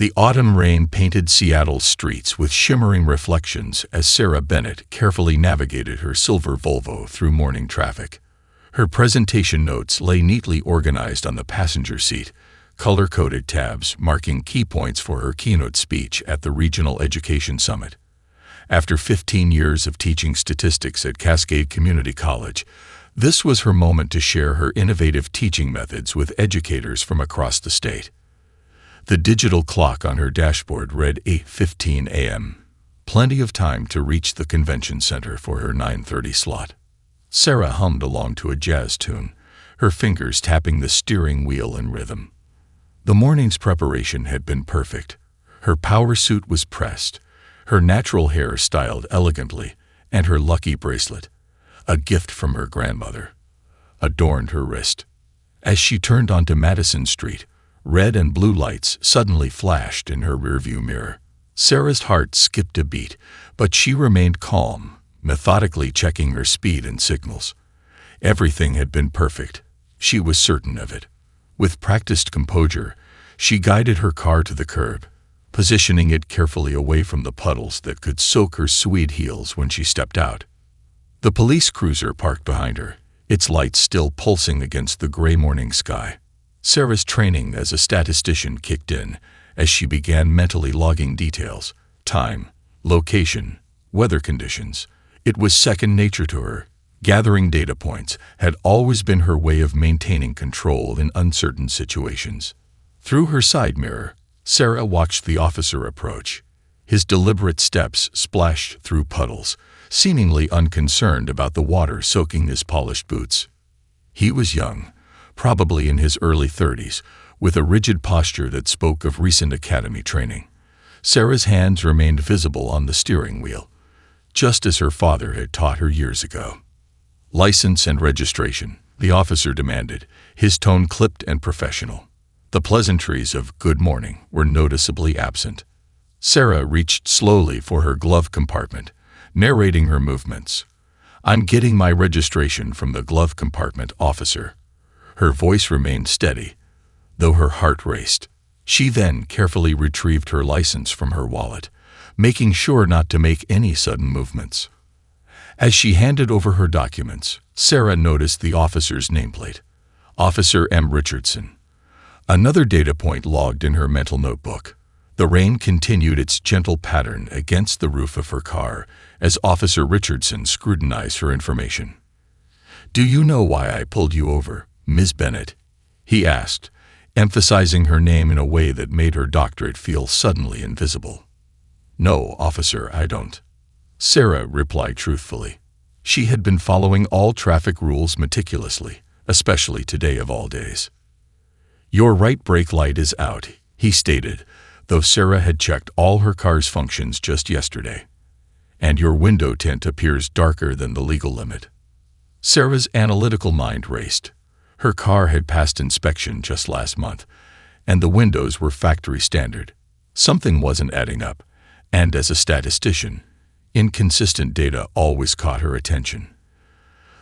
The autumn rain painted Seattle's streets with shimmering reflections as Sarah Bennett carefully navigated her silver Volvo through morning traffic. Her presentation notes lay neatly organized on the passenger seat, color-coded tabs marking key points for her keynote speech at the Regional Education Summit. After 15 years of teaching statistics at Cascade Community College, this was her moment to share her innovative teaching methods with educators from across the state. The digital clock on her dashboard read 8:15 a.m. Plenty of time to reach the convention center for her 9:30 slot. Sarah hummed along to a jazz tune, her fingers tapping the steering wheel in rhythm. The morning's preparation had been perfect. Her power suit was pressed, her natural hair styled elegantly, and her lucky bracelet, a gift from her grandmother, adorned her wrist. As she turned onto Madison Street, red and blue lights suddenly flashed in her rearview mirror. Sarah's heart skipped a beat, but she remained calm, methodically checking her speed and signals. Everything had been perfect. She was certain of it. With practiced composure, she guided her car to the curb, positioning it carefully away from the puddles that could soak her suede heels when she stepped out. The police cruiser parked behind her, its lights still pulsing against the gray morning sky. Sarah's training as a statistician kicked in as she began mentally logging details, time, location, weather conditions. It was second nature to her. Gathering data points had always been her way of maintaining control in uncertain situations. Through her side mirror, Sarah watched the officer approach. His deliberate steps splashed through puddles, seemingly unconcerned about the water soaking his polished boots. He was young, probably in his early 30s, with a rigid posture that spoke of recent academy training. Sarah's hands remained visible on the steering wheel, just as her father had taught her years ago. "License and registration," the officer demanded, his tone clipped and professional. The pleasantries of "good morning" were noticeably absent. Sarah reached slowly for her glove compartment, narrating her movements. "I'm getting my registration from the glove compartment, officer." Her voice remained steady, though her heart raced. She then carefully retrieved her license from her wallet, making sure not to make any sudden movements. As she handed over her documents, Sarah noticed the officer's nameplate, Officer M. Richardson. Another data point logged in her mental notebook. The rain continued its gentle pattern against the roof of her car as Officer Richardson scrutinized her information. "Do you know why I pulled you over, Ms. Bennett?" he asked, emphasizing her name in a way that made her doctorate feel suddenly invisible. "No, officer, I don't," Sarah replied truthfully. She had been following all traffic rules meticulously, especially today of all days. "Your right brake light is out," he stated, though Sarah had checked all her car's functions just yesterday. "And your window tint appears darker than the legal limit." Sarah's analytical mind raced. Her car had passed inspection just last month, and the windows were factory standard. Something wasn't adding up, and as a statistician, inconsistent data always caught her attention.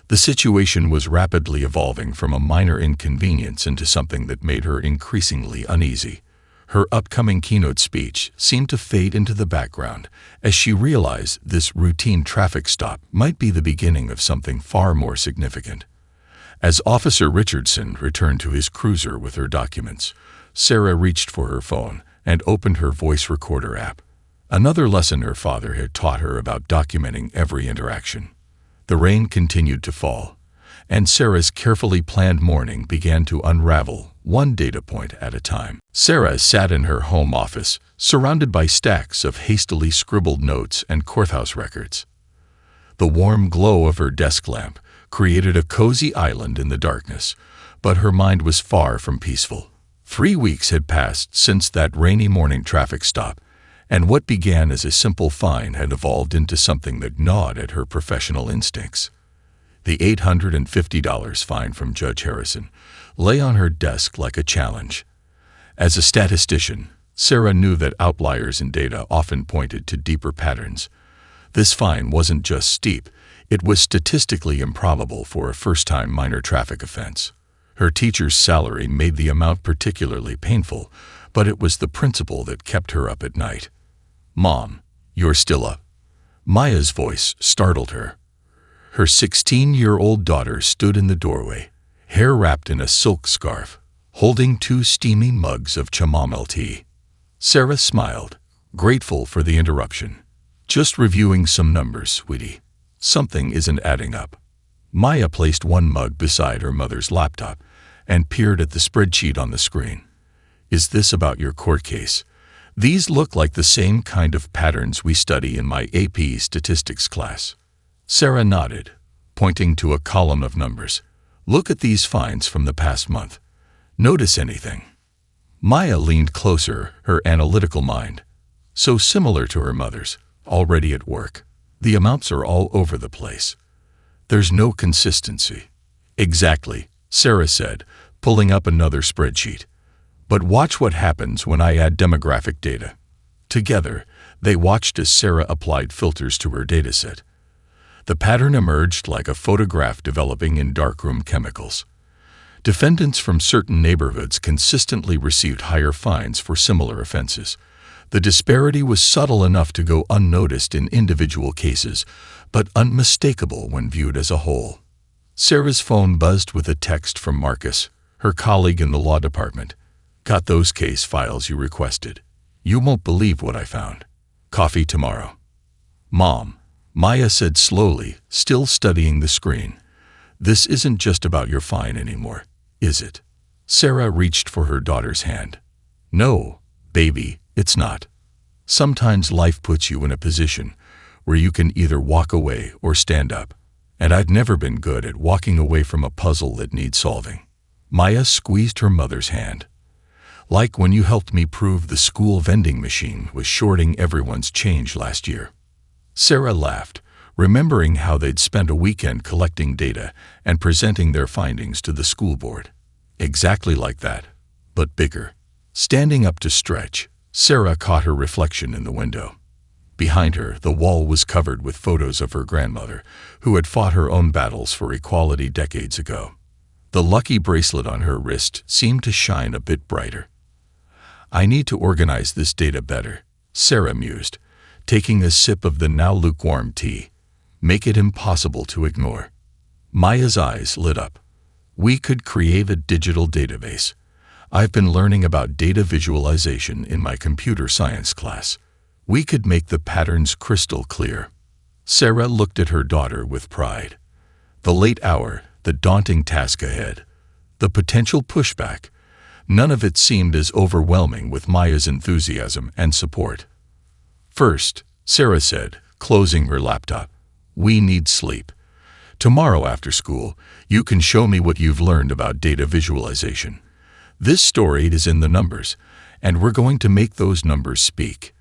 The situation was rapidly evolving from a minor inconvenience into something that made her increasingly uneasy. Her upcoming keynote speech seemed to fade into the background as she realized this routine traffic stop might be the beginning of something far more significant. As Officer Richardson returned to his cruiser with her documents, Sarah reached for her phone and opened her voice recorder app. Another lesson her father had taught her about documenting every interaction. The rain continued to fall, and Sarah's carefully planned morning began to unravel, one data point at a time. Sarah sat in her home office, surrounded by stacks of hastily scribbled notes and courthouse records. The warm glow of her desk lamp created a cozy island in the darkness, but her mind was far from peaceful. 3 weeks had passed since that rainy morning traffic stop, and what began as a simple fine had evolved into something that gnawed at her professional instincts. The $850 fine from Judge Harrison lay on her desk like a challenge. As a statistician, Sarah knew that outliers in data often pointed to deeper patterns. This fine wasn't just steep, it was statistically improbable for a first-time minor traffic offense. Her teacher's salary made the amount particularly painful, but it was the principal that kept her up at night. "Mom, you're still up." Maya's voice startled her. Her 16-year-old daughter stood in the doorway, hair wrapped in a silk scarf, holding 2 steaming mugs of chamomile tea. Sarah smiled, grateful for the interruption. "Just reviewing some numbers, sweetie. Something isn't adding up." Maya placed one mug beside her mother's laptop and peered at the spreadsheet on the screen. "Is this about your court case? These look like the same kind of patterns we study in my AP statistics class." Sarah nodded, pointing to a column of numbers. "Look at these finds from the past month. Notice anything?" Maya leaned closer, her analytical mind, so similar to her mother's, already at work. "The amounts are all over the place. There's no consistency." "Exactly," Sarah said, pulling up another spreadsheet. "But watch what happens when I add demographic data." Together, they watched as Sarah applied filters to her dataset. The pattern emerged like a photograph developing in darkroom chemicals. Defendants from certain neighborhoods consistently received higher fines for similar offenses. The disparity was subtle enough to go unnoticed in individual cases, but unmistakable when viewed as a whole. Sarah's phone buzzed with a text from Marcus, her colleague in the law department. "Got those case files you requested. You won't believe what I found. Coffee tomorrow." "Mom," Maya said slowly, still studying the screen, "this isn't just about your fine anymore, is it?" Sarah reached for her daughter's hand. "No, baby, it's not. Sometimes life puts you in a position where you can either walk away or stand up, and I've never been good at walking away from a puzzle that needs solving." Maya squeezed her mother's hand. "Like when you helped me prove the school vending machine was shorting everyone's change last year." Sarah laughed, remembering how they'd spent a weekend collecting data and presenting their findings to the school board. Exactly like that, but bigger. Standing up to stretch, Sarah caught her reflection in the window. Behind her, the wall was covered with photos of her grandmother, who had fought her own battles for equality decades ago. The lucky bracelet on her wrist seemed to shine a bit brighter. "I need to organize this data better," Sarah mused, taking a sip of the now lukewarm tea. "Make it impossible to ignore." Maya's eyes lit up. "We could create a digital database. I've been learning about data visualization in my computer science class. We could make the patterns crystal clear." Sarah looked at her daughter with pride. The late hour, the daunting task ahead, the potential pushback, none of it seemed as overwhelming with Maya's enthusiasm and support. "First," Sarah said, closing her laptop, "we need sleep. Tomorrow after school, you can show me what you've learned about data visualization. This story is in the numbers, and we're going to make those numbers speak."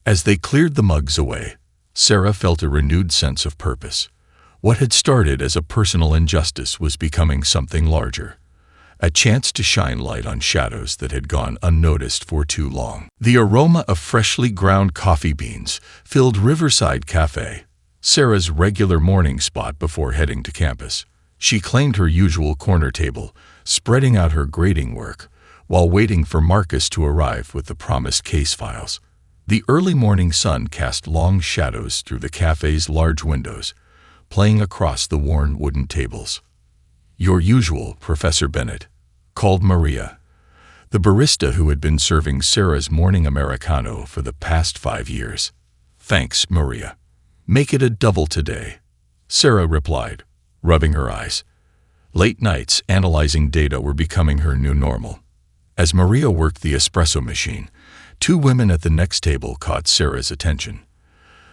As they cleared the mugs away, Sarah felt a renewed sense of purpose. What had started as a personal injustice was becoming something larger. A chance to shine light on shadows that had gone unnoticed for too long. The aroma of freshly ground coffee beans filled Riverside Cafe, Sarah's regular morning spot before heading to campus. She claimed her usual corner table, spreading out her grading work, while waiting for Marcus to arrive with the promised case files. The early morning sun cast long shadows through the cafe's large windows, playing across the worn wooden tables. "Your usual, Professor Bennett," called Maria, the barista who had been serving Sarah's morning Americano for the past 5 years. "Thanks, Maria. Make it a double today," Sarah replied, rubbing her eyes. Late nights analyzing data were becoming her new normal. As Maria worked the espresso machine, 2 women at the next table caught Sarah's attention.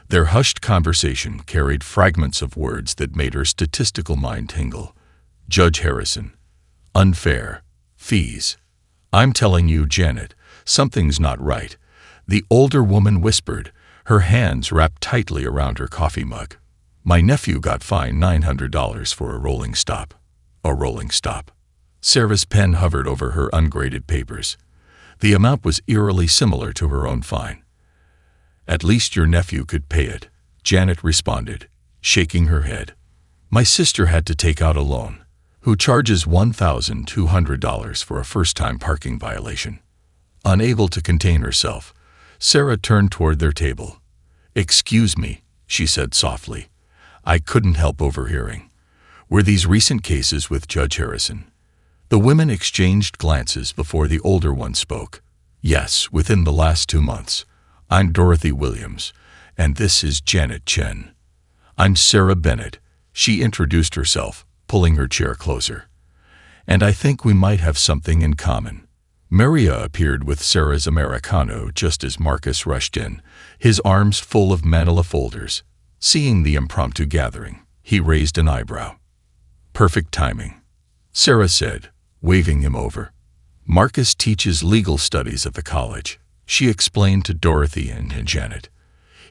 Their hushed conversation carried fragments of words that made her statistical mind tingle. "Judge Harrison. Unfair. Fees. I'm telling you, Janet, something's not right," the older woman whispered, her hands wrapped tightly around her coffee mug. "My nephew got fined $900 for a rolling stop." A rolling stop. Sarah's pen hovered over her ungraded papers. The amount was eerily similar to her own fine. "At least your nephew could pay it," Janet responded, shaking her head. "My sister had to take out a loan, who charges $1,200 for a first-time parking violation." Unable to contain herself, Sarah turned toward their table. "Excuse me," she said softly. "I couldn't help overhearing. Were these recent cases with Judge Harrison?" The women exchanged glances before the older one spoke. "Yes, within the last 2 months. I'm Dorothy Williams, and this is Janet Chen." "I'm Sarah Bennett," she introduced herself, pulling her chair closer. "And I think we might have something in common." Maria appeared with Sarah's Americano just as Marcus rushed in, his arms full of manila folders. Seeing the impromptu gathering, he raised an eyebrow. "Perfect timing," Sarah said, waving him over. "Marcus teaches legal studies at the college," she explained to Dorothy and Janet.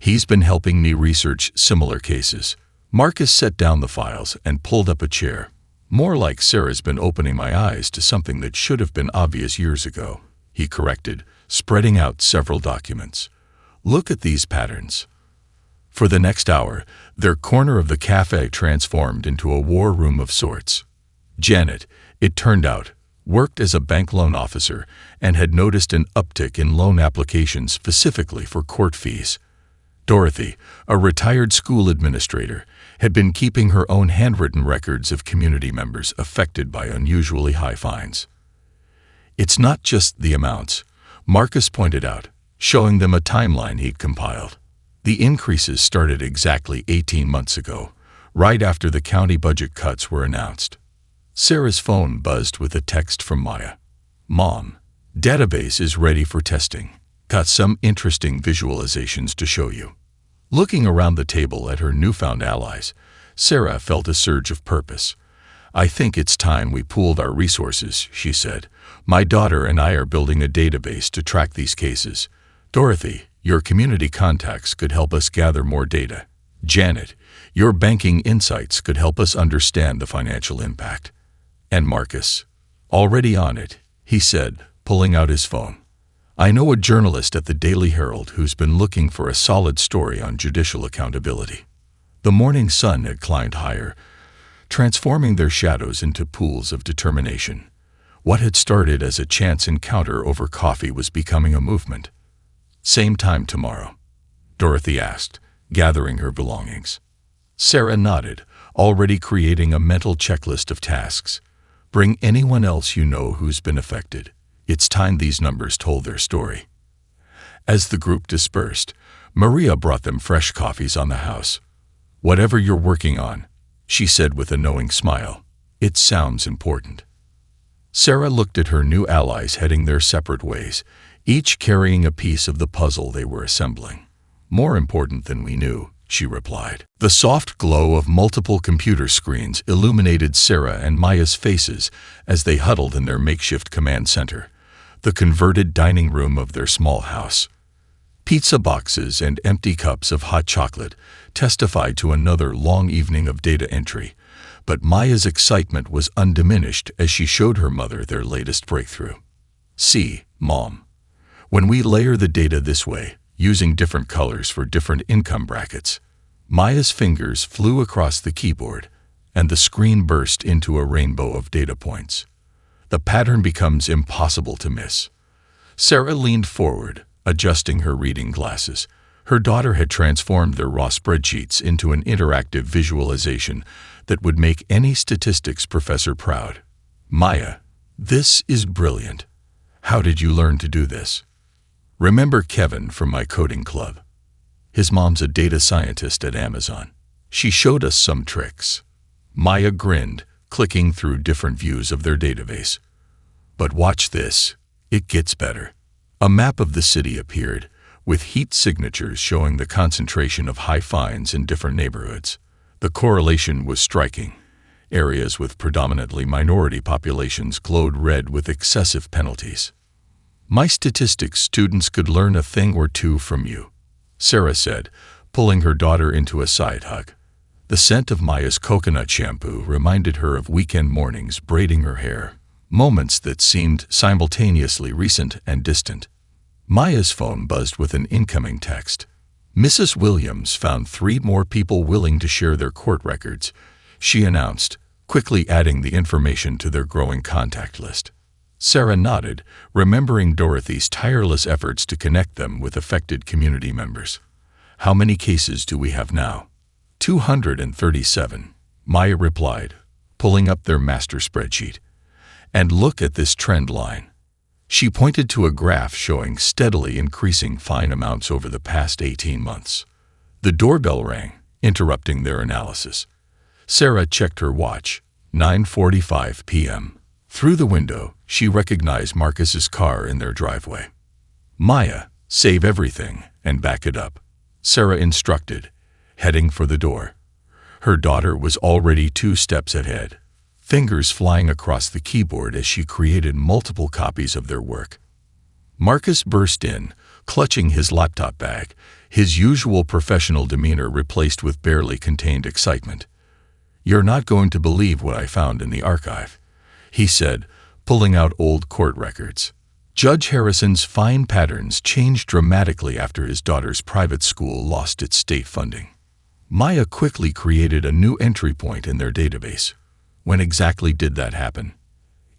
"He's been helping me research similar cases." Marcus set down the files and pulled up a chair. "More like Sarah's been opening my eyes to something that should have been obvious years ago," he corrected, spreading out several documents. "Look at these patterns." For the next hour, their corner of the cafe transformed into a war room of sorts. Janet, it turned out, worked as a bank loan officer and had noticed an uptick in loan applications specifically for court fees. Dorothy, a retired school administrator, had been keeping her own handwritten records of community members affected by unusually high fines. "It's not just the amounts," Marcus pointed out, showing them a timeline he'd compiled. "The increases started exactly 18 months ago, right after the county budget cuts were announced." Sarah's phone buzzed with a text from Maya. "Mom, database is ready for testing. Got some interesting visualizations to show you." Looking around the table at her newfound allies, Sarah felt a surge of purpose. "I think it's time we pooled our resources," she said. "My daughter and I are building a database to track these cases. Dorothy, your community contacts could help us gather more data. Janet, your banking insights could help us understand the financial impact. And Marcus, already on it," he said, pulling out his phone. "I know a journalist at the Daily Herald who's been looking for a solid story on judicial accountability." The morning sun had climbed higher, transforming their shadows into pools of determination. What had started as a chance encounter over coffee was becoming a movement. "Same time tomorrow?" Dorothy asked, gathering her belongings. Sarah nodded, already creating a mental checklist of tasks. "Bring anyone else you know who's been affected. It's time these numbers told their story." As the group dispersed, Maria brought them fresh coffees on the house. "Whatever you're working on," she said with a knowing smile, "it sounds important." Sarah looked at her new allies heading their separate ways, each carrying a piece of the puzzle they were assembling. "More important than we knew," she replied. The soft glow of multiple computer screens illuminated Sarah and Maya's faces as they huddled in their makeshift command center, the converted dining room of their small house. Pizza boxes and empty cups of hot chocolate testified to another long evening of data entry, but Maya's excitement was undiminished as she showed her mother their latest breakthrough. "See, Mom, when we layer the data this way, using different colors for different income brackets," Maya's fingers flew across the keyboard, and the screen burst into a rainbow of data points. "The pattern becomes impossible to miss." Sarah leaned forward, adjusting her reading glasses. Her daughter had transformed their raw spreadsheets into an interactive visualization that would make any statistics professor proud. "Maya, this is brilliant. How did you learn to do this?" "Remember Kevin from my coding club? His mom's a data scientist at Amazon. She showed us some tricks." Maya grinned, clicking through different views of their database. "But watch this. It gets better." A map of the city appeared, with heat signatures showing the concentration of high fines in different neighborhoods. The correlation was striking. Areas with predominantly minority populations glowed red with excessive penalties. "My statistics students could learn a thing or two from you," Sarah said, pulling her daughter into a side hug. The scent of Maya's coconut shampoo reminded her of weekend mornings braiding her hair, moments that seemed simultaneously recent and distant. Maya's phone buzzed with an incoming text. "Mrs. Williams found 3 more people willing to share their court records," she announced, quickly adding the information to their growing contact list. Sarah nodded, remembering Dorothy's tireless efforts to connect them with affected community members. How many cases do we have now? 237, Maya replied, pulling up their master spreadsheet. And look at this trend line. She pointed to a graph showing steadily increasing fine amounts over the past 18 months. The doorbell rang, interrupting their analysis. Sarah checked her watch, 9:45 p.m. Through the window, she recognized Marcus's car in their driveway. Maya, save everything and back it up, Sarah instructed, heading for the door. Her daughter was already 2 steps ahead, fingers flying across the keyboard as she created multiple copies of their work. Marcus burst in, clutching his laptop bag, his usual professional demeanor replaced with barely contained excitement. "You're not going to believe what I found in the archive," he said, pulling out old court records. Judge Harrison's fine patterns changed dramatically after his daughter's private school lost its state funding. Maya quickly created a new entry point in their database. When exactly did that happen?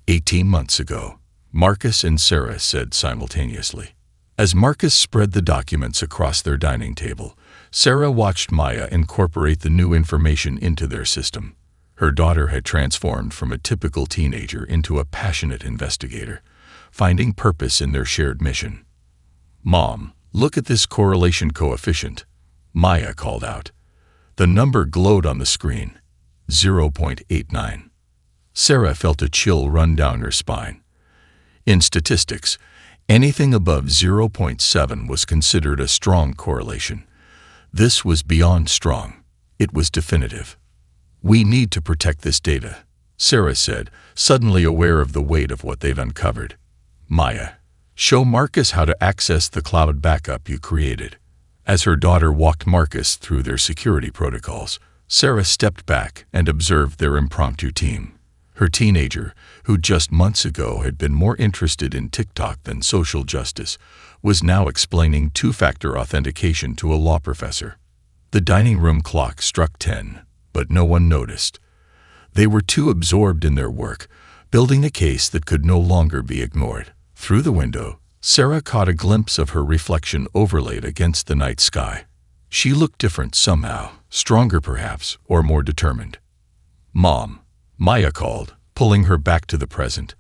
18 months ago, Marcus and Sarah said simultaneously. As Marcus spread the documents across their dining table, Sarah watched Maya incorporate the new information into their system. Her daughter had transformed from a typical teenager into a passionate investigator, finding purpose in their shared mission. "Mom, look at this correlation coefficient," Maya called out. The number glowed on the screen, 0.89. Sarah felt a chill run down her spine. In statistics, anything above 0.7 was considered a strong correlation. This was beyond strong. It was definitive. "We need to protect this data," Sarah said, suddenly aware of the weight of what they've uncovered. "Maya, show Marcus how to access the cloud backup you created." As her daughter walked Marcus through their security protocols, Sarah stepped back and observed their impromptu team. Her teenager, who just months ago had been more interested in TikTok than social justice, was now explaining two-factor authentication to a law professor. The dining room clock struck 10, but no one noticed. They were too absorbed in their work, building a case that could no longer be ignored. Through the window, Sarah caught a glimpse of her reflection overlaid against the night sky. She looked different somehow, stronger perhaps, or more determined. "Mom," Maya called, pulling her back to the present.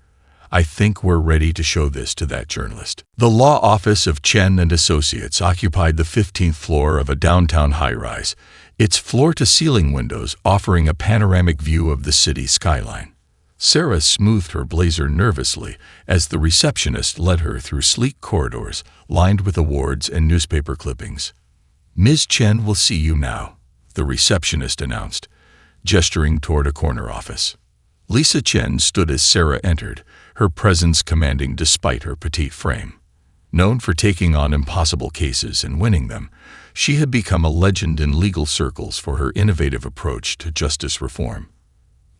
"I think we're ready to show this to that journalist." The law office of Chen and Associates occupied the 15th floor of a downtown high-rise, its floor-to-ceiling windows offering a panoramic view of the city skyline. Sarah smoothed her blazer nervously as the receptionist led her through sleek corridors lined with awards and newspaper clippings. "Ms. Chen will see you now," the receptionist announced, gesturing toward a corner office. Lisa Chen stood as Sarah entered, her presence commanding despite her petite frame. Known for taking on impossible cases and winning them, she had become a legend in legal circles for her innovative approach to justice reform.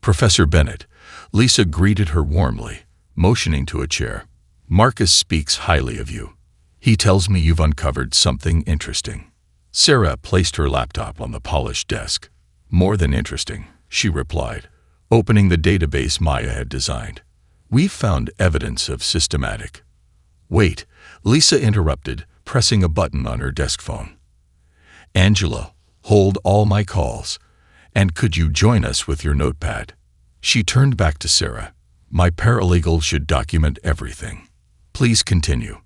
"Professor Bennett," Lisa greeted her warmly, motioning to a chair. "Marcus speaks highly of you. He tells me you've uncovered something interesting." Sarah placed her laptop on the polished desk. "More than interesting," she replied, opening the database Maya had designed. "We've found evidence of systematic—" "Wait," Lisa interrupted, pressing a button on her desk phone. "Angela, hold all my calls. And could you join us with your notepad?" She turned back to Sarah. "My paralegal should document everything. Please continue."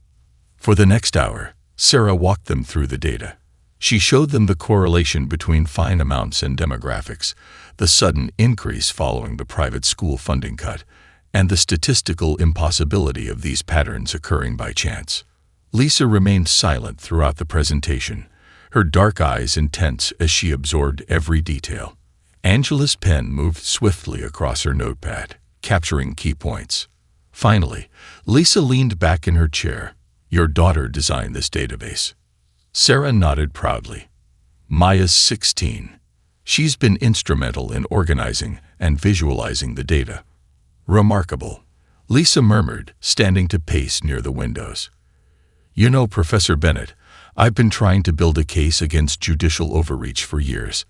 For the next hour, Sarah walked them through the data. She showed them the correlation between fine amounts and demographics, the sudden increase following the private school funding cut, and the statistical impossibility of these patterns occurring by chance. Lisa remained silent throughout the presentation, her dark eyes intense as she absorbed every detail. Angela's pen moved swiftly across her notepad, capturing key points. Finally, Lisa leaned back in her chair. "Your daughter designed this database." Sarah nodded proudly. "Maya's 16. She's been instrumental in organizing and visualizing the data." "Remarkable," Lisa murmured, standing to pace near the windows. "You know, Professor Bennett, I've been trying to build a case against judicial overreach for years.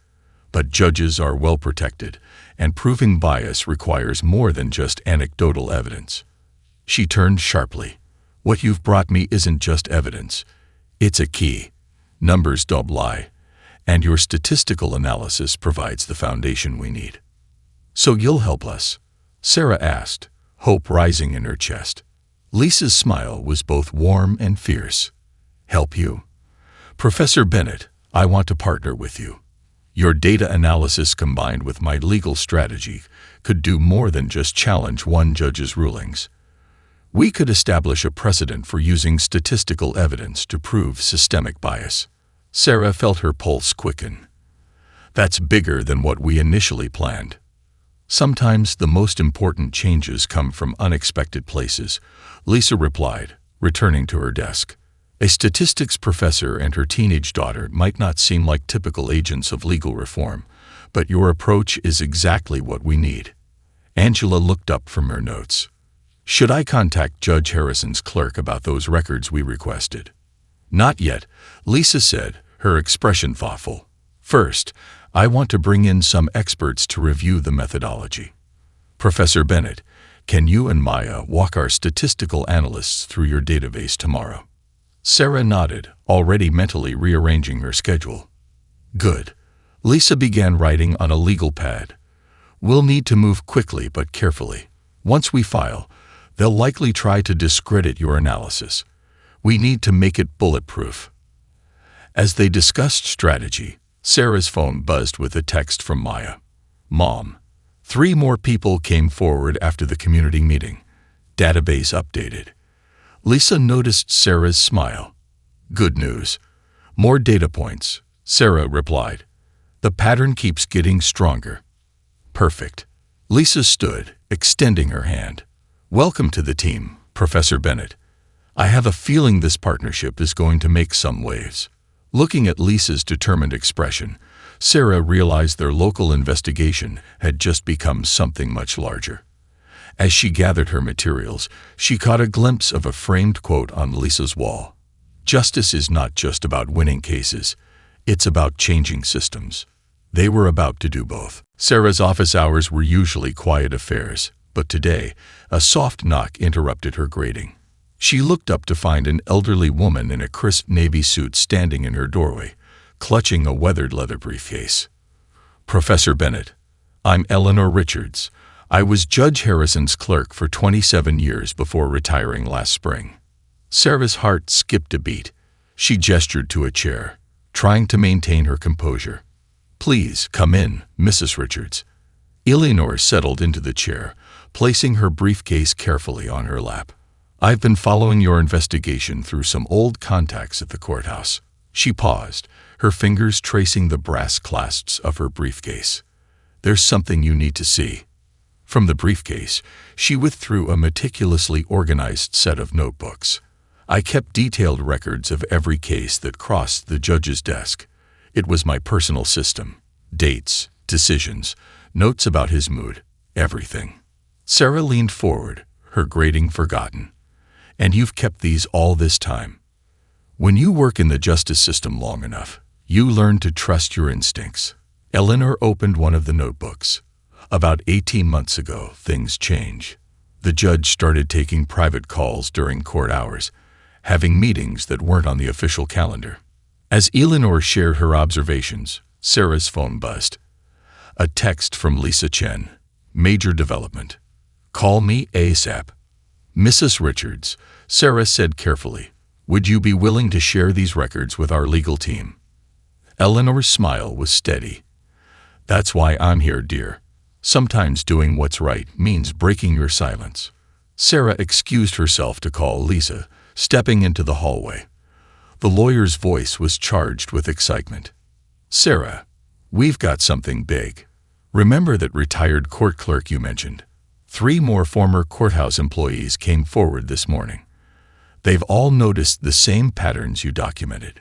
But judges are well protected, and proving bias requires more than just anecdotal evidence." She turned sharply. What you've brought me isn't just evidence. It's a key. Numbers don't lie, and your statistical analysis provides the foundation we need. So you'll help us? Sarah asked, hope rising in her chest. Lisa's smile was both warm and fierce. Help you? Professor Bennett, I want to partner with you. Your data analysis combined with my legal strategy could do more than just challenge one judge's rulings. We could establish a precedent for using statistical evidence to prove systemic bias. Sarah felt her pulse quicken. That's bigger than what we initially planned. Sometimes the most important changes come from unexpected places, Lisa replied, returning to her desk. A statistics professor and her teenage daughter might not seem like typical agents of legal reform, but your approach is exactly what we need. Angela looked up from her notes. Should I contact Judge Harrison's clerk about those records we requested? Not yet, Lisa said, her expression thoughtful. First, I want to bring in some experts to review the methodology. Professor Bennett, can you and Maya walk our statistical analysts through your database tomorrow? Sarah nodded, already mentally rearranging her schedule. Good. Lisa began writing on a legal pad. We'll need to move quickly but carefully. Once we file, they'll likely try to discredit your analysis. We need to make it bulletproof. As they discussed strategy, Sarah's phone buzzed with a text from Maya. Mom. 3 more people came forward after the community meeting. Database updated. Lisa noticed Sarah's smile. Good news. More data points, Sarah replied. The pattern keeps getting stronger. Perfect. Lisa stood, extending her hand. Welcome to the team, Professor Bennett. I have a feeling this partnership is going to make some waves. Looking at Lisa's determined expression, Sarah realized their local investigation had just become something much larger. As she gathered her materials, she caught a glimpse of a framed quote on Lisa's wall. Justice is not just about winning cases, it's about changing systems. They were about to do both. Sarah's office hours were usually quiet affairs, but today, a soft knock interrupted her grading. She looked up to find an elderly woman in a crisp navy suit standing in her doorway, clutching a weathered leather briefcase. Professor Bennett, I'm Eleanor Richards. I was Judge Harrison's clerk for 27 years before retiring last spring. Sarah's heart skipped a beat. She gestured to a chair, trying to maintain her composure. Please come in, Mrs. Richards. Eleanor settled into the chair, placing her briefcase carefully on her lap. I've been following your investigation through some old contacts at the courthouse. She paused, her fingers tracing the brass clasps of her briefcase. There's something you need to see. From the briefcase, she withdrew a meticulously organized set of notebooks. I kept detailed records of every case that crossed the judge's desk. It was my personal system. Dates, decisions, notes about his mood, everything. Sarah leaned forward, her grading forgotten. And you've kept these all this time. When you work in the justice system long enough, you learn to trust your instincts. Eleanor opened one of the notebooks. About 18 months ago, things changed. The judge started taking private calls during court hours, having meetings that weren't on the official calendar. As Eleanor shared her observations, Sarah's phone buzzed. A text from Lisa Chen. Major development. Call me ASAP. Mrs. Richards, Sarah said carefully, would you be willing to share these records with our legal team? Eleanor's smile was steady. That's why I'm here, dear. Sometimes doing what's right means breaking your silence. Sarah excused herself to call Lisa, stepping into the hallway. The lawyer's voice was charged with excitement. Sarah, we've got something big. Remember that retired court clerk you mentioned? 3 more former courthouse employees came forward this morning. They've all noticed the same patterns you documented.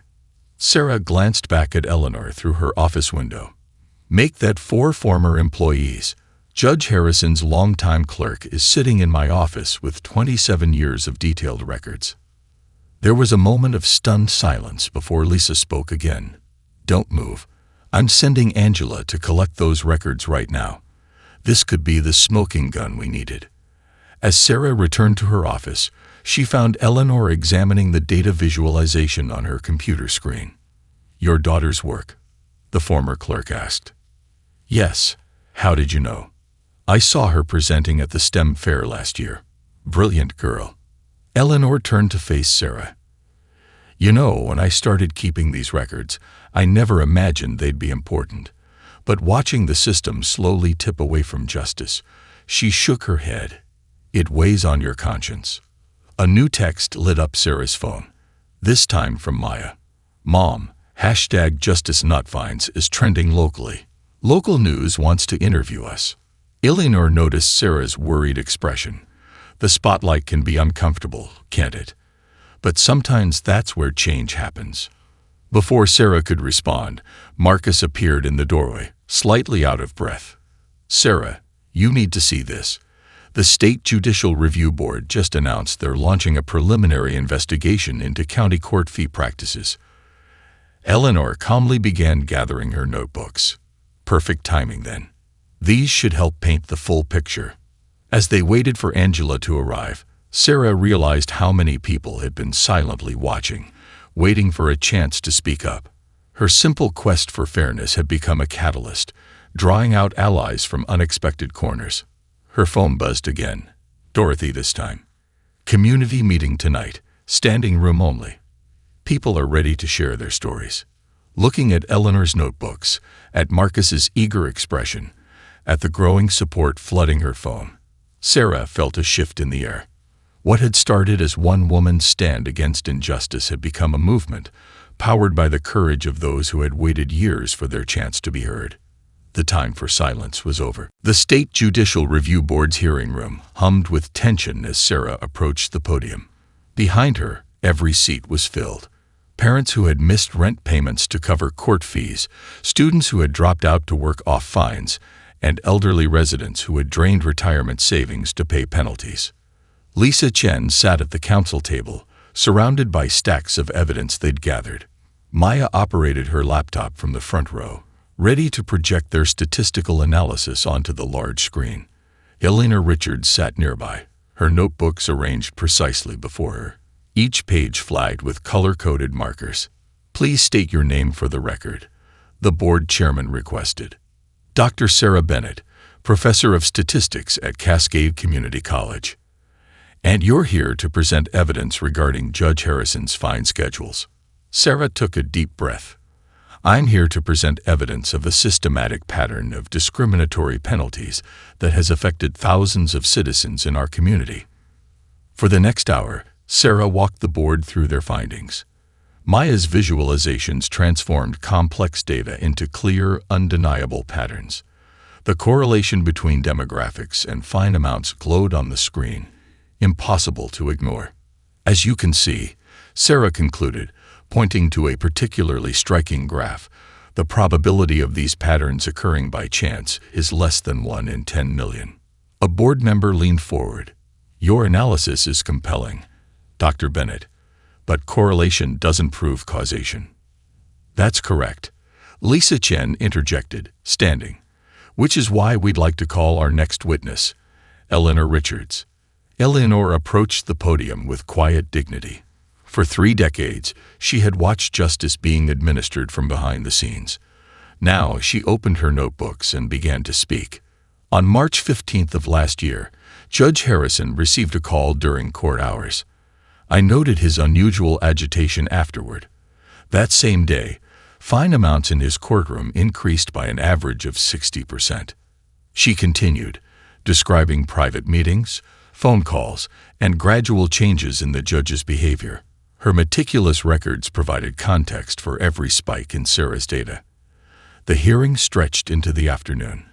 Sarah glanced back at Eleanor through her office window. Make that 4 former employees. Judge Harrison's longtime clerk is sitting in my office with 27 years of detailed records. There was a moment of stunned silence before Lisa spoke again. Don't move. I'm sending Angela to collect those records right now. This could be the smoking gun we needed. As Sarah returned to her office, she found Eleanor examining the data visualization on her computer screen. "Your daughter's work?" the former clerk asked. "Yes. How did you know?" "I saw her presenting at the STEM fair last year." "Brilliant girl." Eleanor turned to face Sarah. "You know, when I started keeping these records, I never imagined they'd be important. But watching the system slowly tip away from justice," she shook her head. "It weighs on your conscience." A new text lit up Sarah's phone, this time from Maya. "Mom, #JusticeNotFinds is trending locally. Local news wants to interview us." Eleanor noticed Sarah's worried expression. The spotlight can be uncomfortable, can't it? But sometimes that's where change happens. Before Sarah could respond, Marcus appeared in the doorway, slightly out of breath. "Sarah, you need to see this. The State Judicial Review Board just announced they're launching a preliminary investigation into county court fee practices." Eleanor calmly began gathering her notebooks. Perfect timing then. These should help paint the full picture. As they waited for Angela to arrive, Sarah realized how many people had been silently watching, waiting for a chance to speak up. Her simple quest for fairness had become a catalyst, drawing out allies from unexpected corners. Her phone buzzed again. Dorothy this time. "Community meeting tonight, standing room only. People are ready to share their stories." Looking at Eleanor's notebooks, at Marcus's eager expression, at the growing support flooding her phone, Sarah felt a shift in the air. What had started as one woman's stand against injustice had become a movement, powered by the courage of those who had waited years for their chance to be heard. The time for silence was over. The State Judicial Review Board's hearing room hummed with tension as Sarah approached the podium. Behind her, every seat was filled. Parents who had missed rent payments to cover court fees, students who had dropped out to work off fines, and elderly residents who had drained retirement savings to pay penalties. Lisa Chen sat at the council table, surrounded by stacks of evidence they'd gathered. Maya operated her laptop from the front row, ready to project their statistical analysis onto the large screen. Elena Richards sat nearby, her notebooks arranged precisely before her, each page flagged with color-coded markers. "Please state your name for the record," the board chairman requested. "Dr. Sarah Bennett, professor of statistics at Cascade Community College. And you're here to present evidence regarding Judge Harrison's fine schedules." Sarah took a deep breath. "I'm here to present evidence of a systematic pattern of discriminatory penalties that has affected thousands of citizens in our community." For the next hour, Sarah walked the board through their findings. Maya's visualizations transformed complex data into clear, undeniable patterns. The correlation between demographics and fine amounts glowed on the screen, impossible to ignore. "As you can see," Sarah concluded, pointing to a particularly striking graph, "the probability of these patterns occurring by chance is less than 1 in 10 million. A board member leaned forward. "Your analysis is compelling, Dr. Bennett, but correlation doesn't prove causation." "That's correct," Lisa Chen interjected, standing. "Which is why we'd like to call our next witness, Eleanor Richards." Eleanor approached the podium with quiet dignity. For 3 decades, she had watched justice being administered from behind the scenes. Now she opened her notebooks and began to speak. On March 15th of last year, Judge Harrison received a call during court hours. I noted his unusual agitation afterward. That same day, fine amounts in his courtroom increased by an average of 60%. She continued, describing private meetings, phone calls, and gradual changes in the judge's behavior. Her meticulous records provided context for every spike in Sarah's data. The hearing stretched into the afternoon.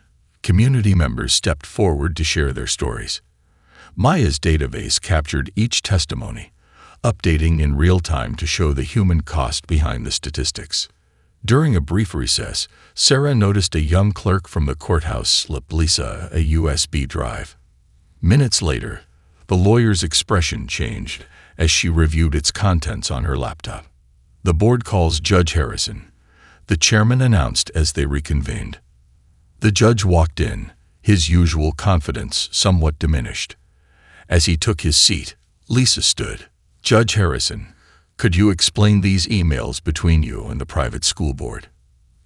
Community members stepped forward to share their stories. Maya's database captured each testimony, updating in real time to show the human cost behind the statistics. During a brief recess, Sarah noticed a young clerk from the courthouse slip Lisa a USB drive. Minutes later, the lawyer's expression changed as she reviewed its contents on her laptop. "The board calls Judge Harrison," the chairman announced as they reconvened. The judge walked in, his usual confidence somewhat diminished. As he took his seat, Lisa stood. "Judge Harrison, could you explain these emails between you and the private school board?"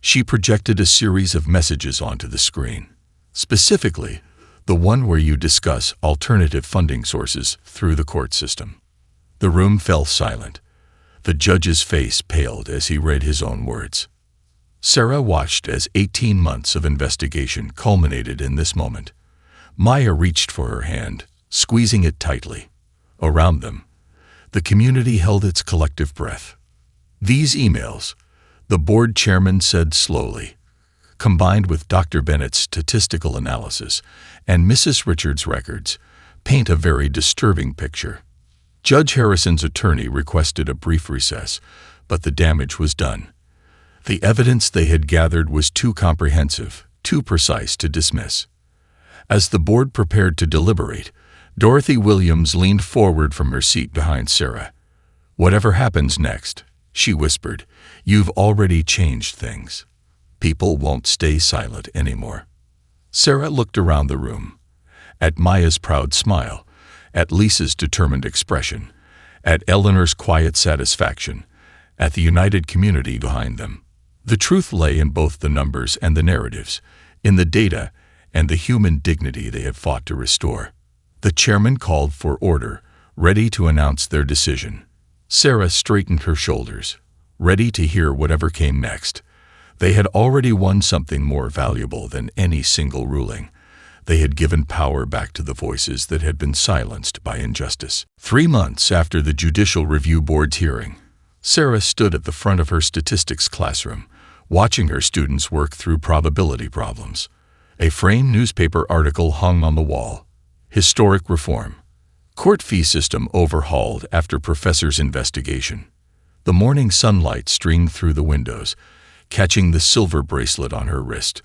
She projected a series of messages onto the screen. Specifically, the one where you discuss alternative funding sources through the court system. The room fell silent. The judge's face paled as he read his own words. Sarah watched as 18 months of investigation culminated in this moment. Maya reached for her hand, squeezing it tightly. Around them, the community held its collective breath. "These emails," the board chairman said slowly, "combined with Dr. Bennett's statistical analysis and Mrs. Richards' records, paint a very disturbing picture." Judge Harrison's attorney requested a brief recess, but the damage was done. The evidence they had gathered was too comprehensive, too precise to dismiss. As the board prepared to deliberate, Dorothy Williams leaned forward from her seat behind Sarah. "Whatever happens next," she whispered, "you've already changed things. People won't stay silent anymore." Sarah looked around the room, at Maya's proud smile, at Lisa's determined expression, at Eleanor's quiet satisfaction, at the united community behind them. The truth lay in both the numbers and the narratives, in the data and the human dignity they had fought to restore. The chairman called for order, ready to announce their decision. Sarah straightened her shoulders, ready to hear whatever came next. They had already won something more valuable than any single ruling. They had given power back to the voices that had been silenced by injustice. 3 months after the Judicial Review Board's hearing, Sarah stood at the front of her statistics classroom, watching her students work through probability problems. A framed newspaper article hung on the wall. Historic reform. Court fee system overhauled after professor's investigation. The morning sunlight streamed through the windows, catching the silver bracelet on her wrist,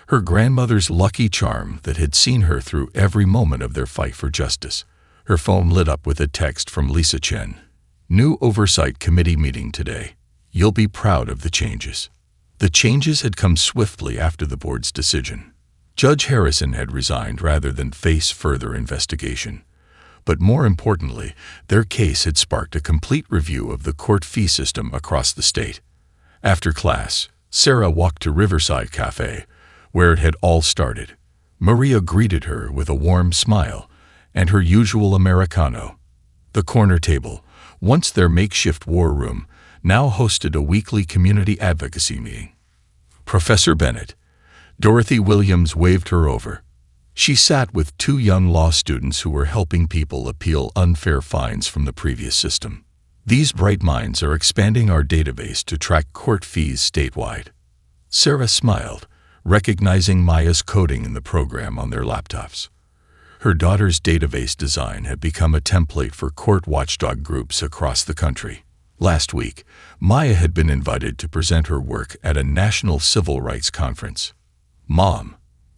her grandmother's lucky charm that had seen her through every moment of their fight for justice. Her phone lit up with a text from Lisa Chen. "New Oversight Committee meeting today. You'll be proud of the changes." The changes had come swiftly after the board's decision. Judge Harrison had resigned rather than face further investigation. But more importantly, their case had sparked a complete review of the court fee system across the state. After class, Sarah walked to Riverside Cafe, where it had all started. Maria greeted her with a warm smile and her usual Americano. The corner table, once their makeshift war room, now hosted a weekly community advocacy meeting. Professor Bennett. Dorothy Williams waved her over. She sat with 2 young law students who were helping people appeal unfair fines from the previous system. "These bright minds are expanding our database to track court fees statewide." Sarah smiled, recognizing Maya's coding in the program on their laptops. Her daughter's database design had become a template for court watchdog groups across the country. Last week, Maya had been invited to present her work at a national civil rights conference. "Mom,"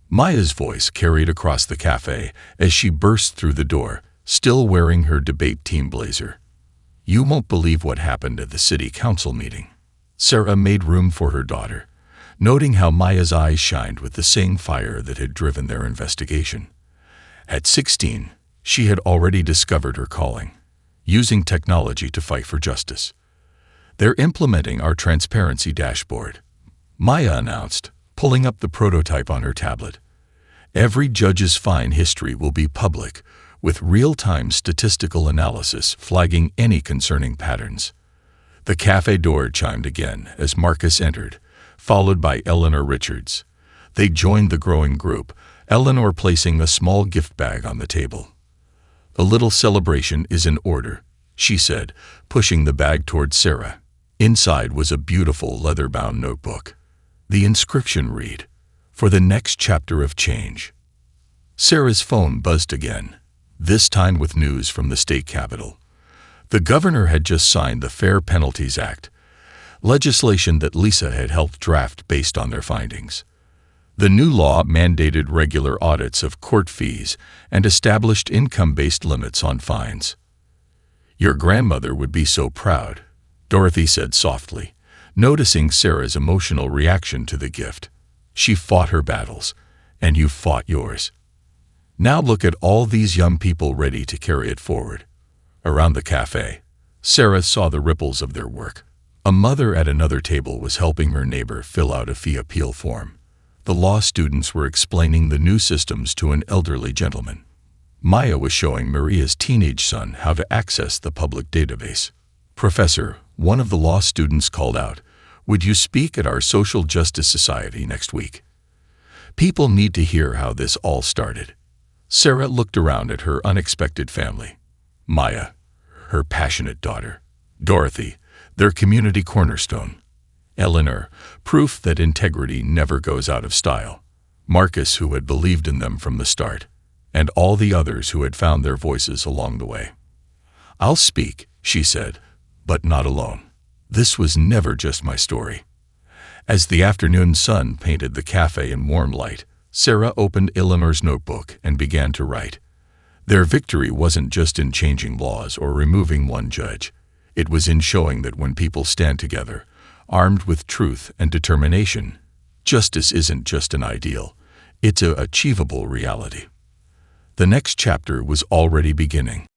Maya's voice carried across the cafe as she burst through the door, still wearing her debate team blazer. "You won't believe what happened at the city council meeting." Sarah made room for her daughter, noting how Maya's eyes shined with the same fire that had driven their investigation. At 16, she had already discovered her calling, using technology to fight for justice. "They're implementing our transparency dashboard," Maya announced, pulling up the prototype on her tablet. "Every judge's fine history will be public, with real-time statistical analysis flagging any concerning patterns." The cafe door chimed again as Marcus entered, followed by Eleanor Richards. They joined the growing group, Eleanor placing a small gift bag on the table. "A little celebration is in order," she said, pushing the bag toward Sarah. Inside was a beautiful leather-bound notebook. The inscription read, "For the next chapter of change." Sarah's phone buzzed again, this time with news from the state capitol. The governor had just signed the Fair Penalties Act, legislation that Lisa had helped draft based on their findings. The new law mandated regular audits of court fees and established income-based limits on fines. "Your grandmother would be so proud," Dorothy said softly, noticing Sarah's emotional reaction to the gift. "She fought her battles, and you fought yours." Now look at all these young people ready to carry it forward. Around the cafe, Sarah saw the ripples of their work. A mother at another table was helping her neighbor fill out a fee appeal form. The law students were explaining the new systems to an elderly gentleman. Maya was showing Maria's teenage son how to access the public database. "Professor," one of the law students called out, "would you speak at our Social Justice Society next week? People need to hear how this all started." Sarah looked around at her unexpected family. Maya, her passionate daughter. Dorothy, their community cornerstone. Eleanor, proof that integrity never goes out of style. Marcus, who had believed in them from the start. And all the others who had found their voices along the way. "I'll speak," she said, "but not alone. This was never just my story." As the afternoon sun painted the cafe in warm light, Sarah opened Eleanor's notebook and began to write. Their victory wasn't just in changing laws or removing one judge. It was in showing that when people stand together, armed with truth and determination, justice isn't just an ideal, it's an achievable reality. The next chapter was already beginning.